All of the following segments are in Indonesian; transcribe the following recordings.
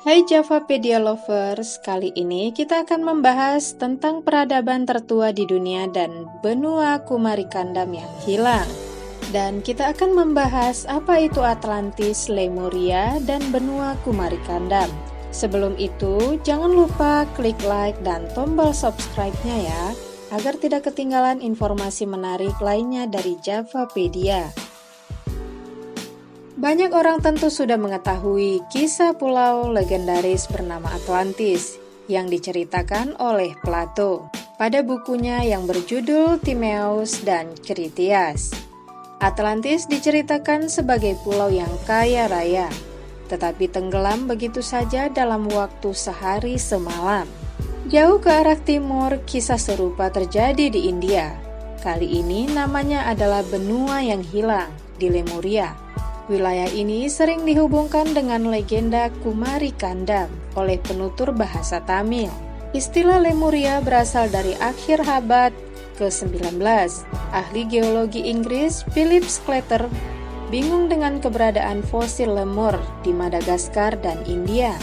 Hai Javapedia Lovers, kali ini kita akan membahas tentang peradaban tertua di dunia dan benua Kumarikandam yang hilang. Dan kita akan membahas apa itu Atlantis, Lemuria, dan benua Kumarikandam. Sebelum itu, jangan lupa klik like dan tombol subscribe-nya ya, agar tidak ketinggalan informasi menarik lainnya dari Javapedia. Banyak orang tentu sudah mengetahui kisah pulau legendaris bernama Atlantis yang diceritakan oleh Plato pada bukunya yang berjudul Timaeus dan Critias. Atlantis diceritakan sebagai pulau yang kaya raya, tetapi tenggelam begitu saja dalam waktu sehari semalam. Jauh ke arah timur, kisah serupa terjadi di India. Kali ini namanya adalah benua yang hilang di Lemuria. Wilayah ini sering dihubungkan dengan legenda Kumarikandam oleh penutur bahasa Tamil. Istilah Lemuria berasal dari akhir abad ke-19. Ahli geologi Inggris Philip Sclater bingung dengan keberadaan fosil lemur di Madagaskar dan India,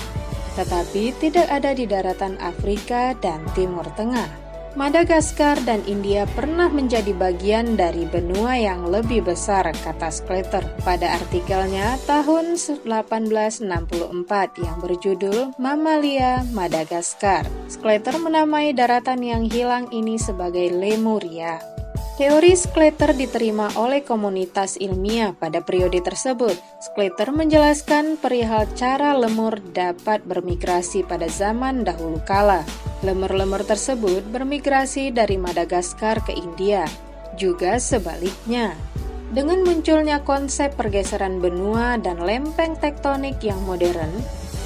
tetapi tidak ada di daratan Afrika dan Timur Tengah. Madagaskar dan India pernah menjadi bagian dari benua yang lebih besar, kata Sclater pada artikelnya tahun 1864 yang berjudul Mamalia Madagaskar. Sclater menamai daratan yang hilang ini sebagai Lemuria. Teori Sclater diterima oleh komunitas ilmiah pada periode tersebut. Sclater menjelaskan perihal cara lemur dapat bermigrasi pada zaman dahulu kala. Lemur-lemur tersebut bermigrasi dari Madagaskar ke India, juga sebaliknya. Dengan munculnya konsep pergeseran benua dan lempeng tektonik yang modern,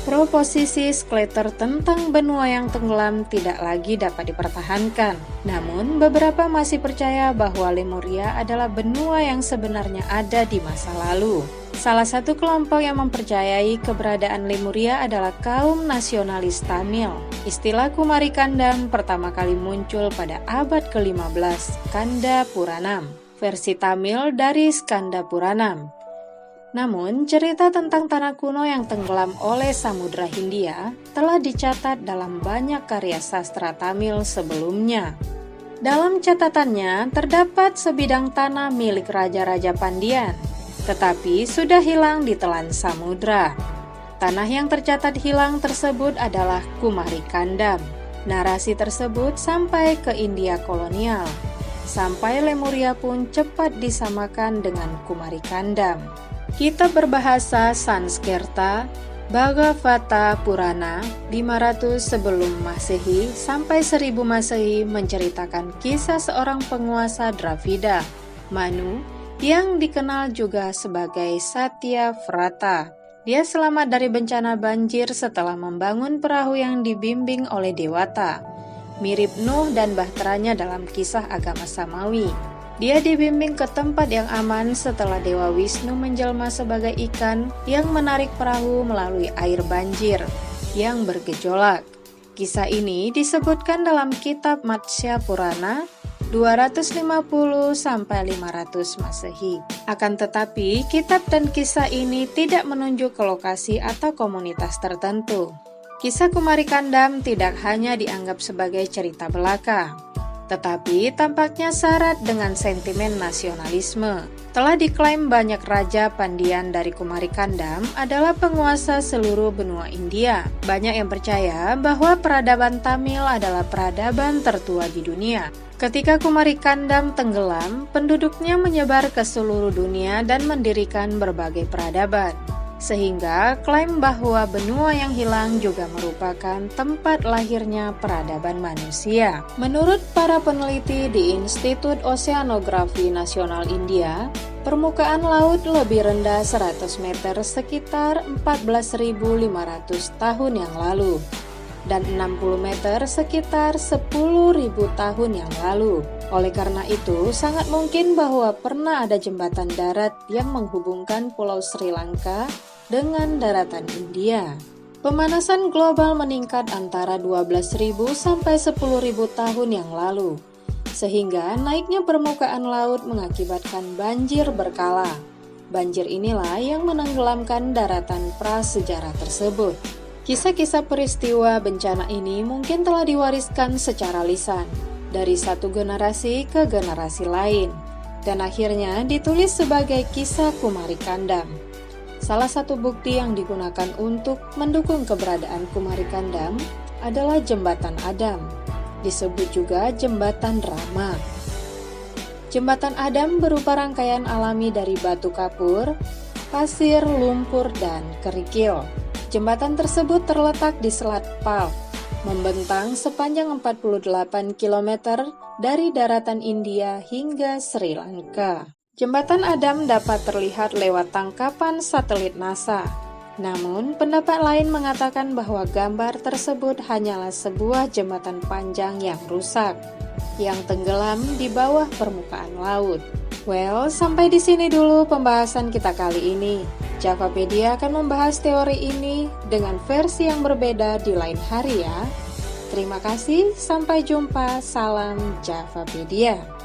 proposisi Sclater tentang benua yang tenggelam tidak lagi dapat dipertahankan. Namun, beberapa masih percaya bahwa Lemuria adalah benua yang sebenarnya ada di masa lalu. Salah satu kelompok yang mempercayai keberadaan Lemuria adalah kaum nasionalis Tamil. Istilah Kumarikandam pertama kali muncul pada abad ke-15, Skanda Puranam, versi Tamil dari Skanda Puranam. Namun, cerita tentang tanah kuno yang tenggelam oleh Samudra Hindia telah dicatat dalam banyak karya sastra Tamil sebelumnya. Dalam catatannya, terdapat sebidang tanah milik Raja-Raja Pandian, tetapi sudah hilang di telan samudra. Tanah yang tercatat hilang tersebut adalah Kumarikandam. Narasi tersebut sampai ke India kolonial. Sampai Lemuria pun cepat disamakan dengan Kumarikandam. Kitab berbahasa Sanskerta Bhagavata Purana 500 sebelum Masehi sampai 1000 Masehi menceritakan kisah seorang penguasa Dravida, Manu, yang dikenal juga sebagai Satya Vrata. Dia selamat dari bencana banjir setelah membangun perahu yang dibimbing oleh Dewata, mirip Nuh dan bahteranya dalam kisah agama Samawi. Dia dibimbing ke tempat yang aman setelah Dewa Wisnu menjelma sebagai ikan yang menarik perahu melalui air banjir yang bergejolak. Kisah ini disebutkan dalam kitab Matsya Purana 250-500 Masehi. Akan tetapi, kitab dan kisah ini tidak menunjuk ke lokasi atau komunitas tertentu. Kisah Kumarikandam tidak hanya dianggap sebagai cerita belaka, tetapi tampaknya syarat dengan sentimen nasionalisme. Telah diklaim banyak raja Pandian dari Kumarikandam adalah penguasa seluruh benua India. Banyak yang percaya bahwa peradaban Tamil adalah peradaban tertua di dunia. Ketika Kumarikandam tenggelam, penduduknya menyebar ke seluruh dunia dan mendirikan berbagai peradaban. Sehingga klaim bahwa benua yang hilang juga merupakan tempat lahirnya peradaban manusia. Menurut para peneliti di Institut Oceanografi Nasional India, permukaan laut lebih rendah 100 meter sekitar 14.500 tahun yang lalu, dan 60 meter sekitar 10.000 tahun yang lalu. Oleh karena itu, sangat mungkin bahwa pernah ada jembatan darat yang menghubungkan Pulau Sri Lanka dengan daratan India. Pemanasan global meningkat antara 12.000 sampai 10.000 tahun yang lalu, sehingga naiknya permukaan laut mengakibatkan banjir berkala. Banjir inilah yang menenggelamkan daratan prasejarah tersebut. Kisah-kisah peristiwa bencana ini mungkin telah diwariskan secara lisan dari satu generasi ke generasi lain, dan akhirnya ditulis sebagai kisah Kumari Kandam. Salah satu bukti yang digunakan untuk mendukung keberadaan Kumari Kandam adalah Jembatan Adam, disebut juga Jembatan Rama. Jembatan Adam berupa rangkaian alami dari batu kapur, pasir, lumpur, dan kerikil. Jembatan tersebut terletak di Selat Palk, membentang sepanjang 48 km dari daratan India hingga Sri Lanka. Jembatan Adam dapat terlihat lewat tangkapan satelit NASA. Namun, pendapat lain mengatakan bahwa gambar tersebut hanyalah sebuah jembatan panjang yang rusak, yang tenggelam di bawah permukaan laut. Well, sampai di sini dulu pembahasan kita kali ini. Javapedia akan membahas teori ini dengan versi yang berbeda di lain hari ya. Terima kasih, sampai jumpa, salam Javapedia.